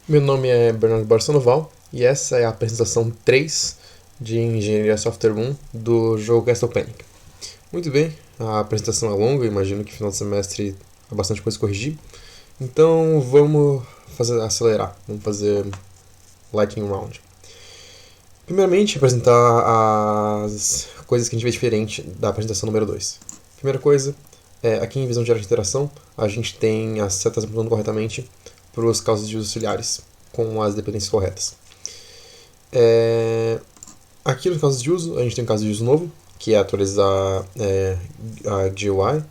Meu nome é Bernardo Barçanoval e essa é a apresentação 3 de Engenharia Software 1 do jogo Castle Panic. Muito bem, a apresentação é longa, imagino que no final do semestre há bastante coisa a corrigir, então vamos acelerar, vamos fazer Lightning Round. Primeiramente, apresentar as coisas que a gente vê diferente da apresentação número 2. Primeira coisa, aqui em visão de área de interação, a gente tem as setas apontando corretamente para os casos de uso auxiliares, com as dependências corretas. Aqui nos casos de uso, a gente tem um caso de uso novo, que é atualizar a GUI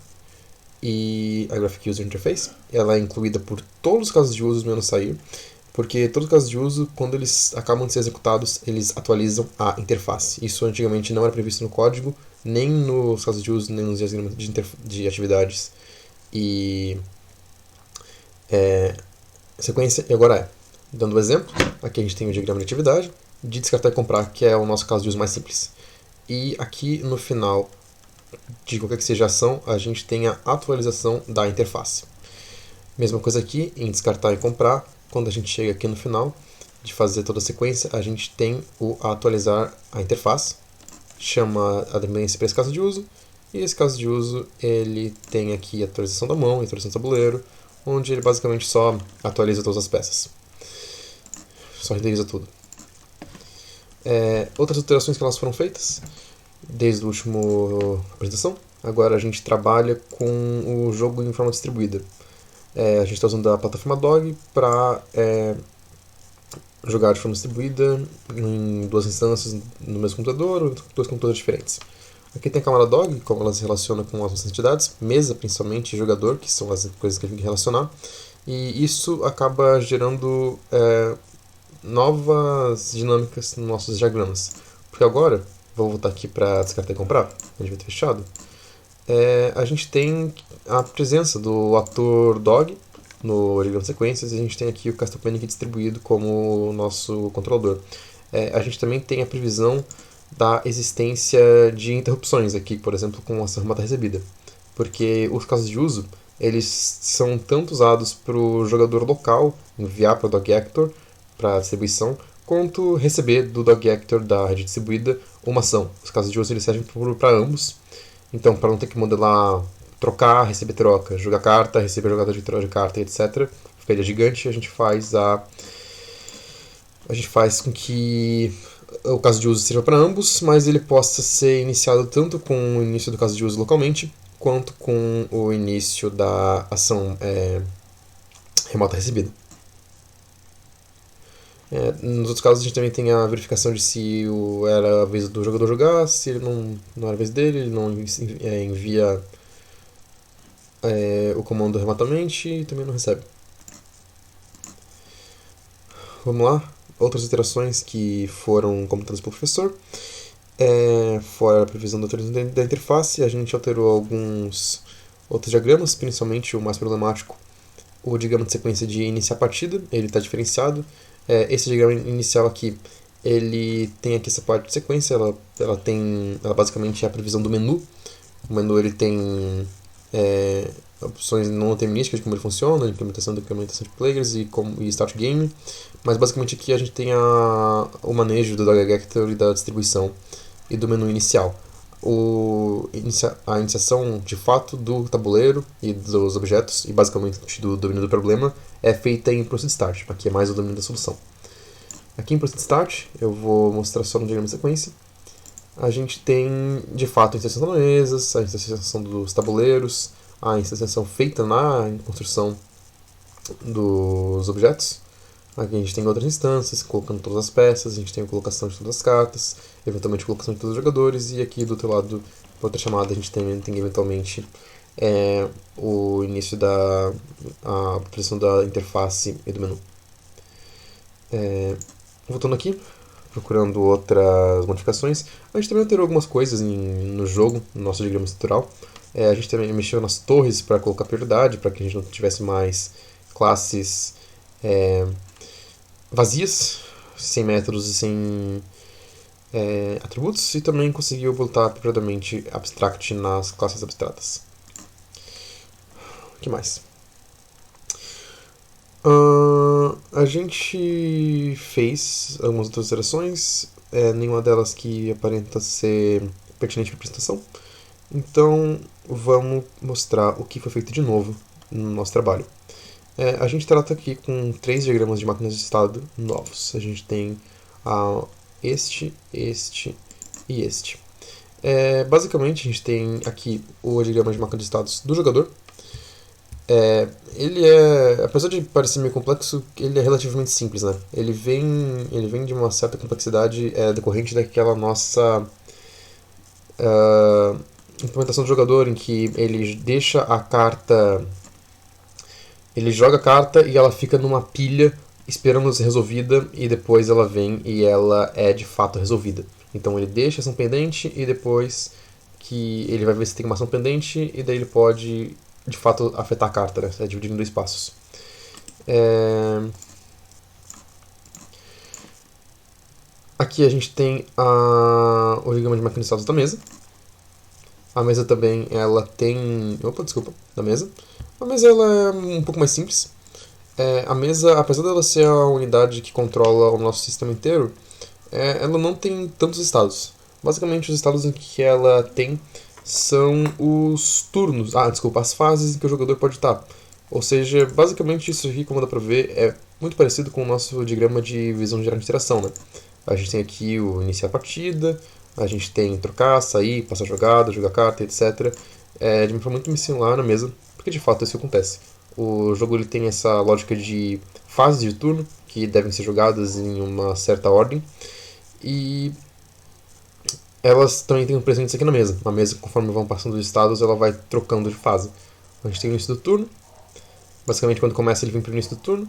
e a Graphic User Interface. Ela é incluída por todos os casos de uso menos sair, porque todos os casos de uso, quando eles acabam de ser executados, eles atualizam a interface. Isso antigamente não era previsto no código, nem nos casos de uso, nem nos diagramas de atividades e sequência, e agora é. Dando um exemplo, aqui a gente tem o diagrama de atividade, de descartar e comprar, que é o nosso caso de uso mais simples. E aqui no final de qualquer que seja a ação, a gente tem a atualização da interface. Mesma coisa aqui em descartar e comprar, quando a gente chega aqui no final de fazer toda a sequência, a gente tem o atualizar a interface, chama a dependência para esse caso de uso, e esse caso de uso ele tem aqui a atualização da mão, a atualização do tabuleiro, onde ele basicamente só atualiza todas as peças. Só renderiza tudo. Outras alterações que elas foram feitas desde a última apresentação. Agora a gente trabalha com o jogo em forma distribuída. A gente está usando a plataforma Dog para jogar de forma distribuída em duas instâncias no mesmo computador ou dois computadores diferentes. Aqui tem a camada Dog, como ela se relaciona com as nossas entidades, mesa principalmente e jogador, que são as coisas que a gente tem que relacionar, e isso acaba gerando novas dinâmicas nos nossos diagramas. Porque agora, vou voltar aqui para descartar e comprar, a gente vai ter fechado, a gente tem a presença do ator Dog no diagrama de sequências, e a gente tem aqui o Castle Panic distribuído como nosso controlador. A gente também tem a previsão da existência de interrupções aqui, por exemplo, com essa remota recebida. Porque os casos de uso, eles são tanto usados para o jogador local enviar para o Dog Actor, para distribuição, quanto receber do Dog Actor da rede distribuída uma ação. Os casos de uso eles servem para ambos. Então, para não ter que modelar trocar, receber troca, jogar carta, receber jogada de carta, etc. Ficaria gigante, a gente faz com que o caso de uso seja para ambos, mas ele possa ser iniciado tanto com o início do caso de uso localmente, quanto com o início da ação remota recebida. Nos outros casos a gente também tem a verificação de se era a vez do jogador jogar, se ele não era a vez dele, ele não envia o comando remotamente e também não recebe. Vamos lá, outras iterações que foram comentadas pelo professor. Fora a previsão da atualização da interface, a gente alterou alguns outros diagramas, principalmente o mais problemático, o diagrama de sequência de iniciar a partida, ele está diferenciado. Esse diagrama inicial aqui, ele tem aqui essa parte de sequência, ela basicamente é a previsão do menu. O menu ele tem opções não determinísticas de como ele funciona, implementação de players e start game, mas basicamente aqui a gente tem o manejo do Dog Actor e da distribuição e do menu inicial. A iniciação de fato do tabuleiro e dos objetos, e basicamente do domínio do problema, é feita em Proceed Start, aqui é mais o domínio da solução. Aqui em Proceed Start, eu vou mostrar só no diagrama de sequência. A gente tem de fato a iniciação das mesas, a iniciação dos tabuleiros, a iniciação feita na construção dos objetos. Aqui a gente tem outras instâncias, colocando todas as peças, a gente tem a colocação de todas as cartas, eventualmente a colocação de todos os jogadores, e aqui do outro lado, para outra chamada, a gente tem eventualmente o início da atualização da interface e do menu. Voltando aqui, procurando outras modificações, a gente também alterou algumas coisas no jogo, no nosso diagrama estrutural. A gente também mexeu nas torres para colocar prioridade, para que a gente não tivesse mais classes vazias, sem métodos e sem atributos, e também conseguiu botar apropriadamente abstract nas classes abstratas. O que mais? A gente fez algumas outras alterações, nenhuma delas que aparenta ser pertinente para a apresentação. Então, vamos mostrar o que foi feito de novo no nosso trabalho. A gente trata aqui com 3 diagramas de máquinas de estado novos. A gente tem este e este. Basicamente, a gente tem aqui o diagrama de máquina de estados do jogador. Ele apesar de parecer meio complexo, ele é relativamente simples, né? Ele vem de uma certa complexidade decorrente daquela nossa implementação do jogador, em que ele deixa a carta, ele joga a carta e ela fica numa pilha esperando ser resolvida, e depois ela vem e ela é de fato resolvida. Então ele deixa a ação pendente e depois que ele vai ver se tem uma ação pendente, e daí ele pode de fato afetar a carta, né? É dividido em 2 passos. Aqui a gente tem o diagrama de máquina de estados da mesa. A mesa também, ela tem... Opa, desculpa, da mesa. A mesa ela é um pouco mais simples. A mesa, apesar dela ser a unidade que controla o nosso sistema inteiro, ela não tem tantos estados. Basicamente, os estados em que ela tem são os turnos, as fases em que o jogador pode estar. Ou seja, basicamente isso aqui, como dá pra ver, é muito parecido com o nosso diagrama de visão geral de interação, né? A gente tem aqui o iniciar a partida, a gente tem trocar, sair, passar jogada, jogar carta, etc. De uma forma muito similar na mesa, porque de fato isso acontece. O jogo ele tem essa lógica de fases de turno, que devem ser jogadas em uma certa ordem, e elas também têm presentes aqui na mesa. A mesa, conforme vão passando os estados, ela vai trocando de fase. A gente tem o início do turno. Basicamente, quando começa, ele vem para o início do turno.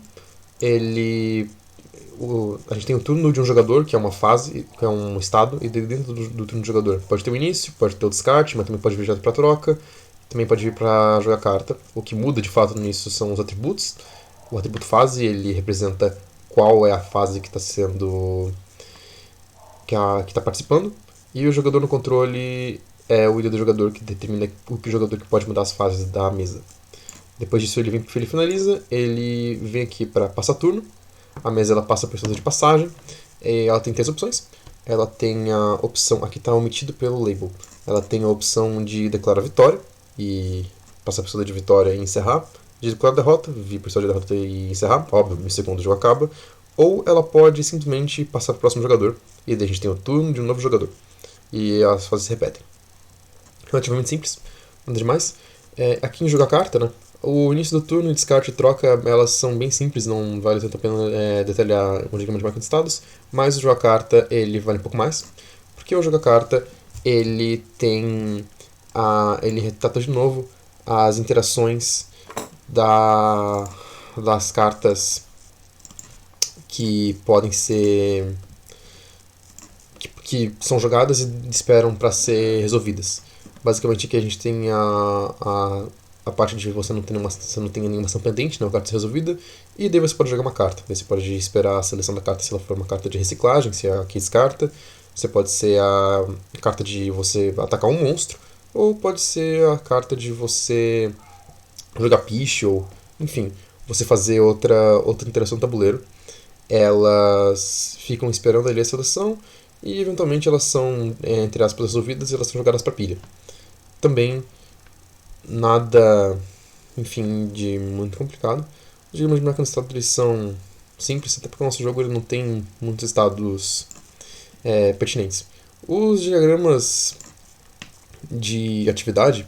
A gente tem o turno de um jogador, que é uma fase, que é um estado, e dentro do turno do jogador pode ter o início, pode ter o descarte, mas também pode vir direto para troca, também pode vir para jogar carta. O que muda de fato nisso são os atributos. O atributo fase, ele representa qual é a fase que está sendo... que está participando. E o jogador no controle é o líder do jogador, que determina o que o jogador que pode mudar as fases da mesa. Depois disso ele finaliza, ele vem aqui para passar turno. A mesa ela passa por estados de passagem. Ela tem 3 opções. Ela tem a opção, aqui está omitido pelo label. Ela tem a opção de declarar vitória e passar por estado de vitória e encerrar. De declarar derrota, vir por estado de derrota e encerrar, óbvio, no segundo o jogo acaba. Ou ela pode simplesmente passar para o próximo jogador, e daí a gente tem o turno de um novo jogador. E as fases se repetem. Relativamente simples, nada demais. Aqui em jogar carta, né? O início do turno, descarte e troca, elas são bem simples, não vale tanto a pena detalhar o diagrama de máquina de estados, mas o jogar carta, ele vale um pouco mais, porque o jogar carta, ele tem ele retrata de novo as interações das cartas que podem ser... que são jogadas e esperam para ser resolvidas. Basicamente aqui a gente tem a parte de você não tem nenhuma ação pendente, né, a carta ser resolvida, e daí você pode jogar uma carta. Daí você pode esperar a seleção da carta se ela for uma carta de reciclagem, se é a Case carta. Você pode ser a carta de você atacar um monstro, ou pode ser a carta de você jogar piche, ou enfim, você fazer outra interação no tabuleiro. Elas ficam esperando ali a seleção, e eventualmente elas são, entre aspas, resolvidas, e elas são jogadas para pilha. Também nada, enfim, de muito complicado. Os diagramas de máquina de estado eles são simples, até porque o nosso jogo ele não tem muitos estados pertinentes. Os diagramas de atividade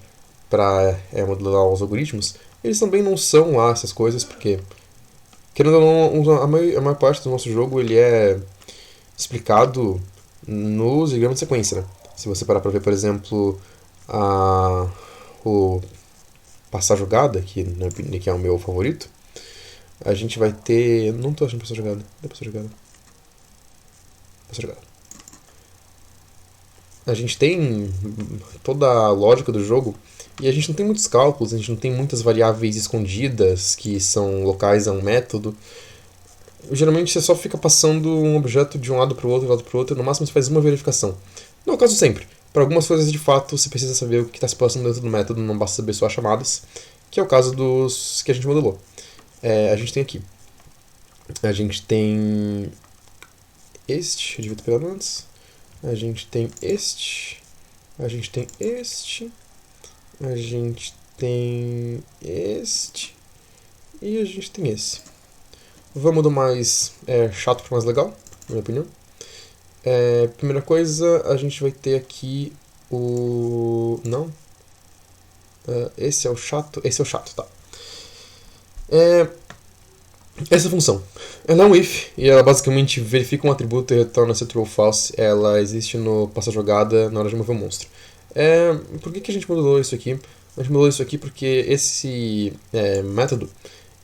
para modelar os algoritmos, eles também não são lá essas coisas, porque, querendo ou não, a maior parte do nosso jogo ele é explicado nos diagramas de sequência, né? Se você parar para ver, por exemplo, o passar jogada, que na minha opinião que é o meu favorito, a gente vai ter... Não tô achando passar jogada. Cadê passar jogada? Passar jogada. A gente tem toda a lógica do jogo, e a gente não tem muitos cálculos, a gente não tem muitas variáveis escondidas que são locais a um método. Geralmente você só fica passando um objeto de um lado para o outro, e no máximo você faz uma verificação. Não é o caso sempre. Para algumas coisas, de fato, você precisa saber o que está se passando dentro do método, não basta saber só as chamadas, que é o caso dos que a gente modelou. A gente tem aqui A gente tem este, eu devia ter pegado antes. A gente tem este. A gente tem este. A gente tem este. E a gente tem esse. Vamos do mais chato para mais legal, na minha opinião. Primeira coisa, a gente vai ter aqui o... Não. Esse é o chato. Esse é o chato, tá. Essa função. Ela é um if, e ela basicamente verifica um atributo e retorna se true ou false. Ela existe no passa jogada na hora de mover o monstro. Por que a gente mudou isso aqui? A gente mudou isso aqui porque esse método,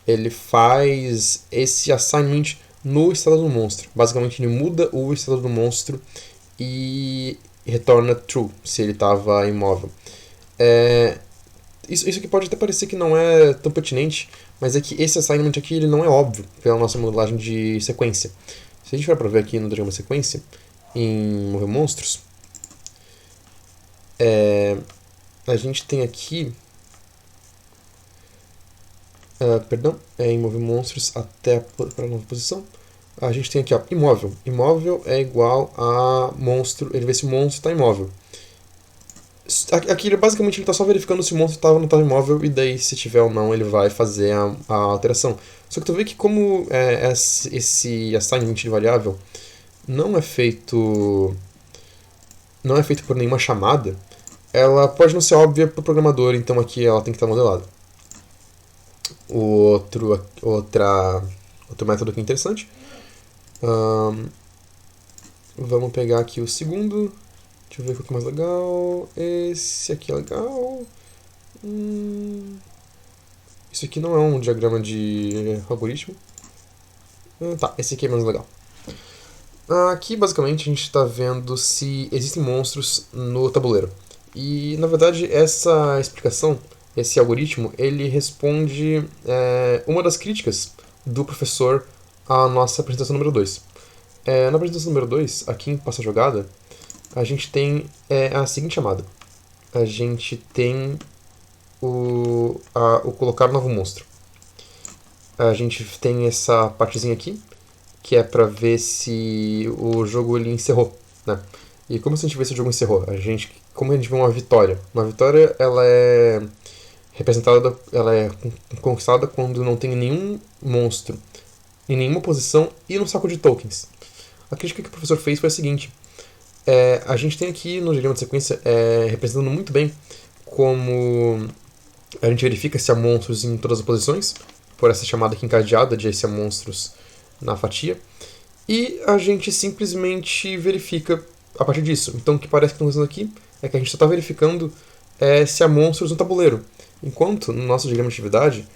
ele faz esse assignment no estado do monstro. Basicamente ele muda o estado do monstro e retorna true, se ele estava imóvel. Isso aqui pode até parecer que não é tão pertinente, mas é que esse assignment aqui ele não é óbvio pela nossa modelagem de sequência. Se a gente for para ver aqui no diagrama sequência, em mover monstros, a gente tem aqui... em mover monstros até para a nova posição. A gente tem aqui, ó, imóvel. Imóvel é igual a monstro, ele vê se o monstro está imóvel. Aqui, basicamente, ele está só verificando se o monstro estava ou não estava imóvel, e daí, se tiver ou não, ele vai fazer a alteração. Só que tu vê que como esse assignment de variável não é feito por nenhuma chamada, ela pode não ser óbvia para o programador, então aqui ela tem que estar modelada. Outro método aqui interessante. Vamos pegar aqui o segundo. Deixa eu ver o que é mais legal. Esse aqui é legal. Isso aqui não é um diagrama de algoritmo. Tá, esse aqui é mais legal. Aqui, basicamente, a gente está vendo se existem monstros no tabuleiro. E, na verdade, essa explicação, esse algoritmo, ele responde uma das críticas do professor à nossa apresentação número 2. Na apresentação número 2, aqui em Passa Jogada, a gente tem a seguinte chamada. A gente tem o colocar novo monstro. A gente tem essa partezinha aqui, que é para ver se o jogo ele encerrou, né? E como a gente vê se o jogo encerrou? Como a gente vê uma vitória? Uma vitória, ela é representada, ela é conquistada quando não tem nenhum monstro em nenhuma posição e no saco de tokens. A crítica que o professor fez foi a seguinte: a gente tem aqui no diagrama de sequência representando muito bem como a gente verifica se há monstros em todas as posições, por essa chamada aqui encadeada de se há monstros na fatia, e a gente simplesmente verifica a partir disso. Então o que parece que estamos fazendo aqui é que a gente só está verificando se há monstros no tabuleiro, enquanto no nosso diagrama de atividade,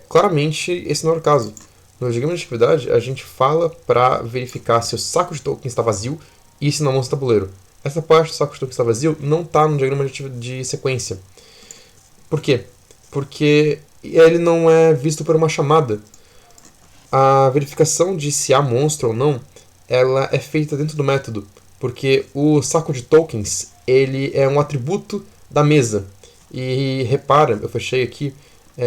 claramente esse não é o caso. No diagrama de atividade, a gente fala para verificar se o saco de tokens está vazio e se não há monstro no tabuleiro. Essa parte do saco de tokens está vazio não está no diagrama de sequência. Por quê? Porque ele não é visto por uma chamada. A verificação de se há monstro ou não, ela é feita dentro do método, porque o saco de tokens ele é um atributo da mesa. E repara, eu fechei aqui,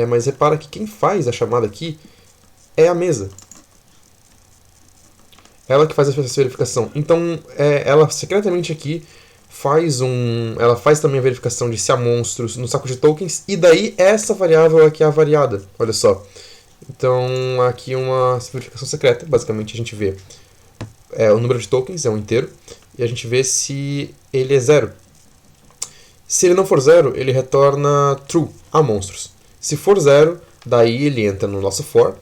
mas repara que quem faz a chamada aqui é a mesa. Ela que faz essa verificação. Então, ela secretamente aqui ela faz também a verificação de se há monstros no saco de tokens, e daí essa variável aqui é a variada. Olha só. Então, aqui uma verificação secreta. Basicamente, a gente vê o número de tokens, é um inteiro, e a gente vê se ele é 0. Se ele não for 0, ele retorna true, há monstros. Se for 0, daí ele entra no nosso for,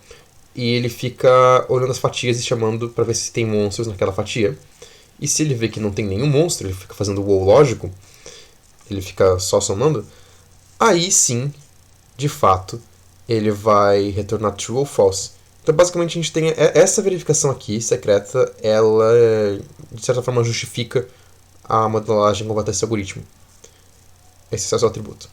e ele fica olhando as fatias e chamando para ver se tem monstros naquela fatia. E se ele vê que não tem nenhum monstro, ele fica fazendo o WoW lógico, ele fica só somando, aí sim, de fato, ele vai retornar true ou false. Então, basicamente, a gente tem essa verificação aqui, secreta, ela, de certa forma, justifica a modelagem com esse algoritmo. Esse é o seu atributo.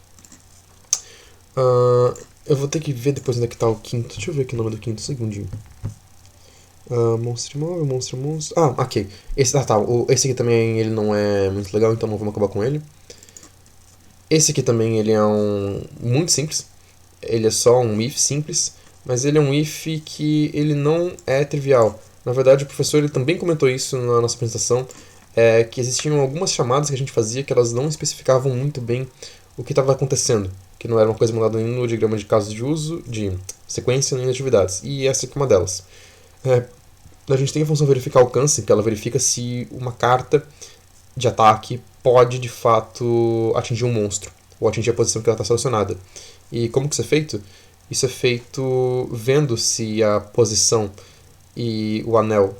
Eu vou ter que ver depois onde é que está o quinto. Deixa eu ver aqui o nome do quinto, um segundinho. Monstro imóvel, monstro. Ok. Esse aqui também ele não é muito legal, então não vamos acabar com ele. Esse aqui também ele é muito simples. Ele é só um if simples. mas ele é um if que ele não é trivial. Na verdade, o professor ele também comentou isso na nossa apresentação, que existiam algumas chamadas que a gente fazia que elas não especificavam muito bem o que estava acontecendo, que não era uma coisa mandada nem no diagrama de casos de uso, de sequência, nem de atividades. E essa aqui é uma delas. A gente tem a função verificar alcance, que ela verifica se uma carta de ataque pode, de fato, atingir um monstro, ou atingir a posição que ela está selecionada. E como que isso é feito? Isso é feito vendo se a posição e o anel...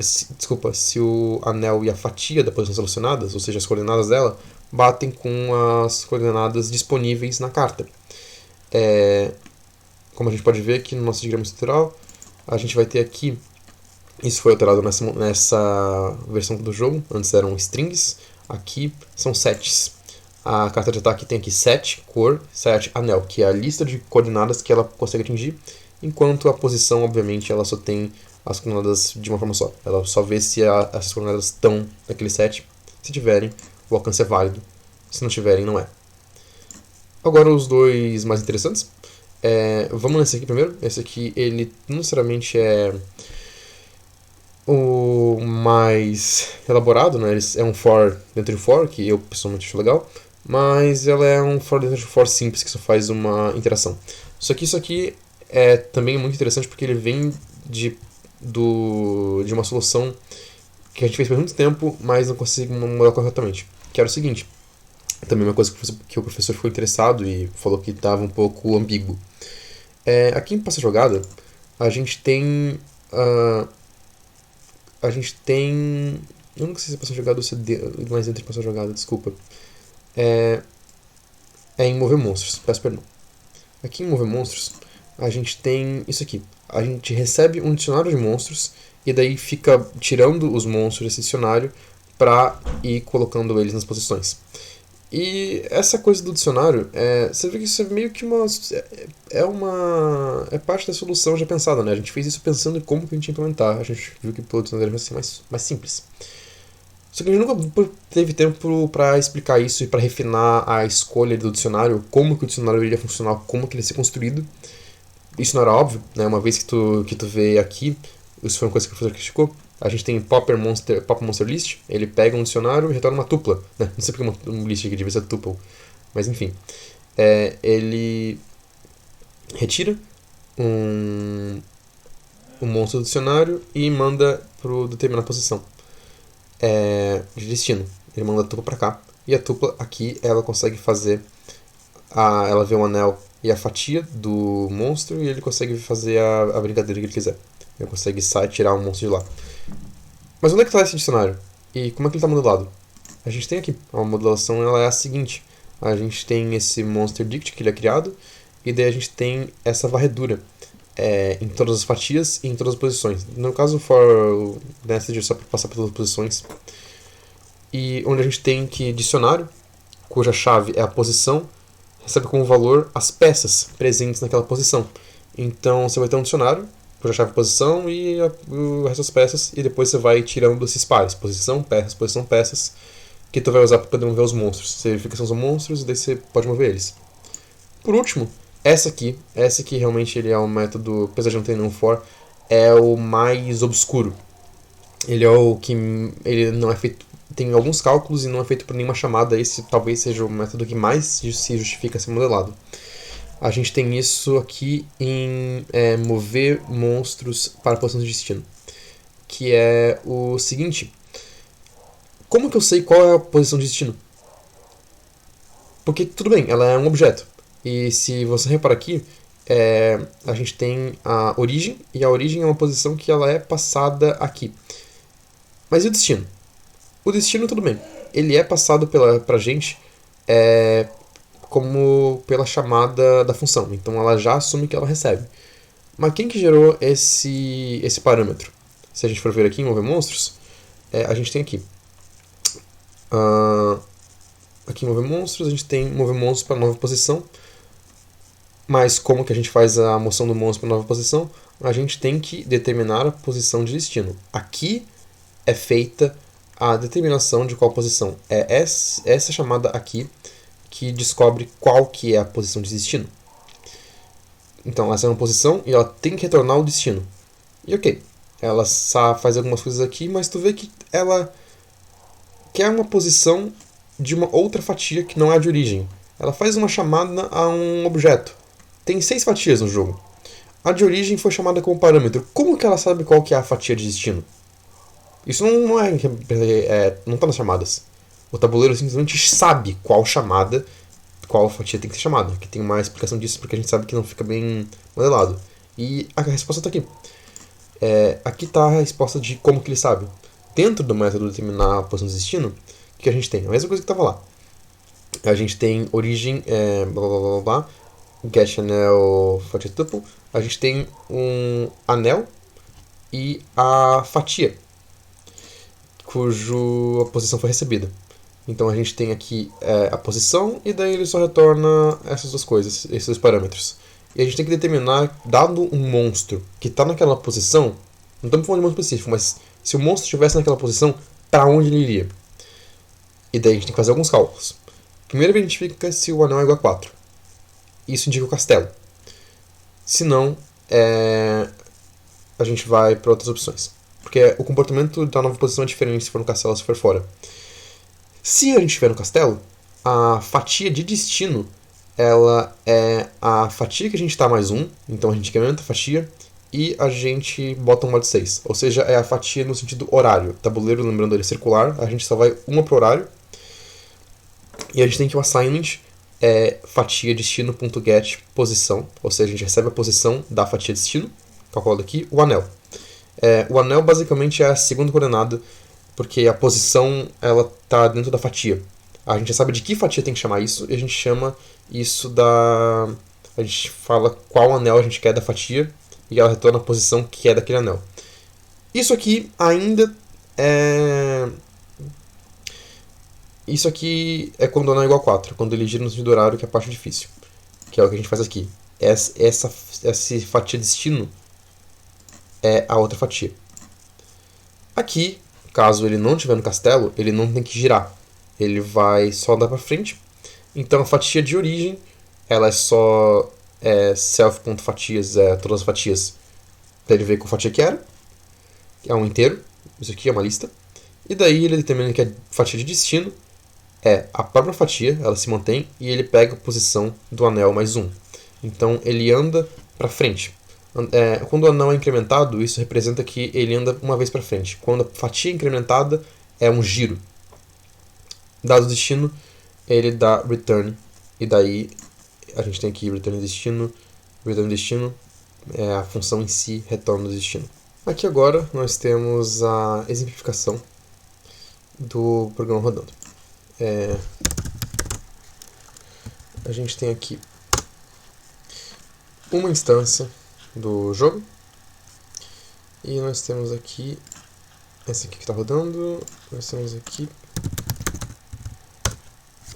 se o anel e a fatia da posição selecionadas, ou seja, as coordenadas dela, batem com as coordenadas disponíveis na carta. Como a gente pode ver aqui no nosso diagrama estrutural, a gente vai ter aqui, isso foi alterado nessa versão do jogo, antes eram strings, aqui são sets. A carta de ataque tem aqui set, cor, set, anel, que é a lista de coordenadas que ela consegue atingir, enquanto a posição, obviamente, ela só tem as coordenadas de uma forma só. Ela só vê se essas coordenadas estão naquele set. Se tiverem, o alcance é válido. Se não tiverem, não é. Agora os dois mais interessantes. Vamos nesse aqui primeiro. Esse aqui, ele não necessariamente é o mais elaborado, né? É um for dentro de for, que eu pessoalmente acho legal. Mas ela é um for dentro de for simples, que só faz uma interação. Só que isso aqui é também muito interessante porque ele vem de uma solução que a gente fez por muito tempo, mas não consigo mudar corretamente. Que era o seguinte, também uma coisa que o professor ficou interessado e falou que estava um pouco ambíguo. Aqui em Passa Jogada, a gente tem... eu não sei se é Passa Jogada ou se é mais dentro de Passa Jogada, desculpa. Em Mover Monstros, peço perdão. Aqui em Mover Monstros, a gente tem isso aqui. A gente recebe um dicionário de monstros e daí fica tirando os monstros desse dicionário para ir colocando eles nas posições. E essa coisa do dicionário, você vê que isso é meio que é parte da solução já pensada, né? A gente fez isso pensando em como que a gente ia implementar. A gente viu que pelo dicionário vai ser mais simples. Só que a gente nunca teve tempo para explicar isso e para refinar a escolha do dicionário, como que o dicionário iria funcionar, como que ele ia ser construído. Isso não era óbvio, né? Uma vez que tu vê aqui, isso foi uma coisa que o professor criticou. A gente tem Pop Monster List, ele pega um dicionário e retorna uma tupla. Né? Não sei porque um list aqui devia ser tuple, mas enfim. Ele retira um monstro do dicionário e manda para determinada posição de destino. Ele manda a tupla para cá, e a tupla aqui ela consegue fazer, ela vê um anel e a fatia do monstro e ele consegue fazer a brincadeira que ele quiser. Ele consegue tirar um monstro de lá. Mas onde é que está esse dicionário? E como é que ele está modelado? A gente tem aqui, a modelação ela é a seguinte. A gente tem esse Monster Dict que ele é criado, e daí a gente tem essa varredura em todas as fatias e em todas as posições. No caso, for message só para passar por todas as posições. E onde a gente tem que dicionário, cuja chave é a posição, recebe como valor as peças presentes naquela posição. Então você vai ter um dicionário, cuja chave é posição e o resto das peças, e depois você vai tirando esses pares, posição, peças, que tu vai usar para poder mover os monstros. Você verifica que são os monstros e daí você pode mover eles. Por último, essa aqui realmente ele é um método, apesar de não ter nenhum for, é o mais obscuro. Ele é o que ele não é feito, tem alguns cálculos e não é feito por nenhuma chamada. Esse talvez seja o método que mais se justifica ser modelado. A gente tem isso aqui em mover monstros para posição de destino, que é o seguinte: como que eu sei qual é a posição de destino? Porque tudo bem, ela é um objeto. E se você reparar aqui, a gente tem a origem, e a origem é uma posição que ela é passada aqui. Mas e o destino? O destino, tudo bem. Ele é passado pra gente como pela chamada da função. Então ela já assume que ela recebe. Mas quem que gerou esse parâmetro? Se a gente for ver aqui em Mover Monstros, a gente tem aqui. Aqui em Mover Monstros, a gente tem Mover Monstros para nova posição. Mas como que a gente faz a moção do monstro para nova posição? A gente tem que determinar a posição de destino. Aqui é feita a determinação de qual posição. É essa chamada aqui que descobre qual que é a posição de destino. Então, ela sai uma posição e ela tem que retornar ao destino. E ok, ela faz algumas coisas aqui, mas tu vê que ela quer uma posição de uma outra fatia que não é a de origem. Ela faz uma chamada a um objeto. Tem 6 fatias no jogo. A de origem foi chamada como parâmetro. Como que ela sabe qual que é a fatia de destino? Isso não está nas chamadas. O tabuleiro simplesmente sabe qual chamada, qual fatia tem que ser chamada. Que tem uma explicação disso porque a gente sabe que não fica bem modelado. E a resposta está aqui. Aqui está a resposta de como que ele sabe. Dentro do método determinar a posição do destino, o que a gente tem? A mesma coisa que estava lá. A gente tem origem, blá blá blá blá, get anel fatia tuple. A gente tem um anel e a fatia, cuja posição foi recebida. Então a gente tem aqui a posição e daí ele só retorna essas duas coisas, esses dois parâmetros. E a gente tem que determinar, dado um monstro que está naquela posição, não estamos falando de um monstro específico, mas se o monstro estivesse naquela posição, para onde ele iria? E daí a gente tem que fazer alguns cálculos. Primeiro verifica se o anel é igual a 4. Isso indica o castelo. Se não, a gente vai para outras opções. Porque o comportamento da nova posição é diferente se for no castelo ou se for fora. Se a gente estiver no castelo, a fatia de destino ela é a fatia que a gente está mais 1, então a gente incrementa a fatia e a gente bota uma de 6. Ou seja, é a fatia no sentido horário. O tabuleiro, lembrando ele é circular, a gente só vai uma pro horário. E a gente tem que o assignment fatia destino.get posição, ou seja, a gente recebe a posição da fatia destino, calculado aqui, o anel. O anel basicamente é a segunda coordenada, porque a posição ela tá dentro da fatia. A gente já sabe de que fatia tem que chamar isso, e a gente chama isso da... A gente fala qual anel a gente quer da fatia, e ela retorna a posição que é daquele anel. Isso aqui ainda é... Isso aqui é quando o anel é igual a 4, quando ele gira no sentido horário, que é a parte difícil. Que é o que a gente faz aqui. Essa fatia destino é a outra fatia. Aqui, caso ele não estiver no castelo, ele não tem que girar. Ele vai só andar para frente. Então a fatia de origem, ela é só self.fatias, todas as fatias. Para ele ver qual fatia que era. É um inteiro. Isso aqui é uma lista. E daí ele determina que a fatia de destino é a própria fatia, ela se mantém, e ele pega a posição do anel mais 1. Então ele anda para frente. Quando o anel é incrementado, isso representa que ele anda uma vez para frente. Quando a fatia é incrementada, é um giro. Dado o destino, ele dá return. E daí a gente tem aqui return destino. Return destino é a função em si, retorno do destino. Aqui agora nós temos a exemplificação do programa rodando. A gente tem aqui uma instância do jogo e nós temos aqui essa aqui que está rodando. Nós temos aqui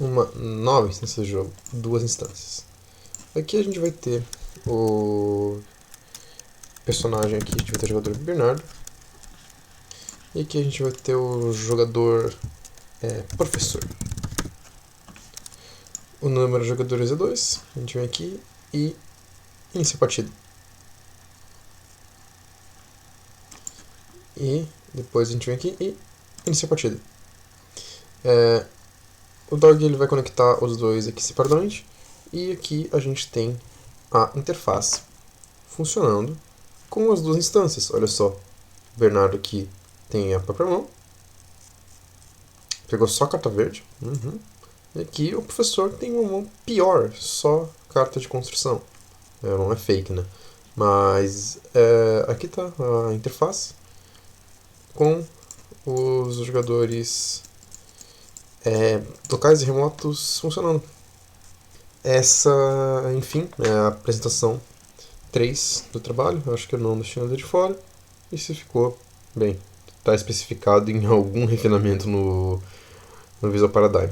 uma nova instância do jogo, 2 instâncias. Aqui a gente vai ter o personagem aqui, a gente vai ter o jogador Bernardo, e aqui a gente vai ter o jogador professor. O número de jogadores é 2, a gente vem aqui e inicia a partida. E depois a gente vem aqui e inicia a partida. O dog ele vai conectar os dois aqui separadamente. E aqui a gente tem a interface funcionando com as 2 instâncias. Olha só, o Bernardo aqui tem a própria mão. Pegou só carta verde. E aqui o professor tem uma mão pior, só carta de construção. Não é fake, né? Mas aqui está a interface com os jogadores locais e remotos funcionando. Essa, enfim, é a apresentação 3 do trabalho. Eu acho que eu não deixei nada de fora. E se ficou bem, está especificado em algum refinamento no Visual Paradigm.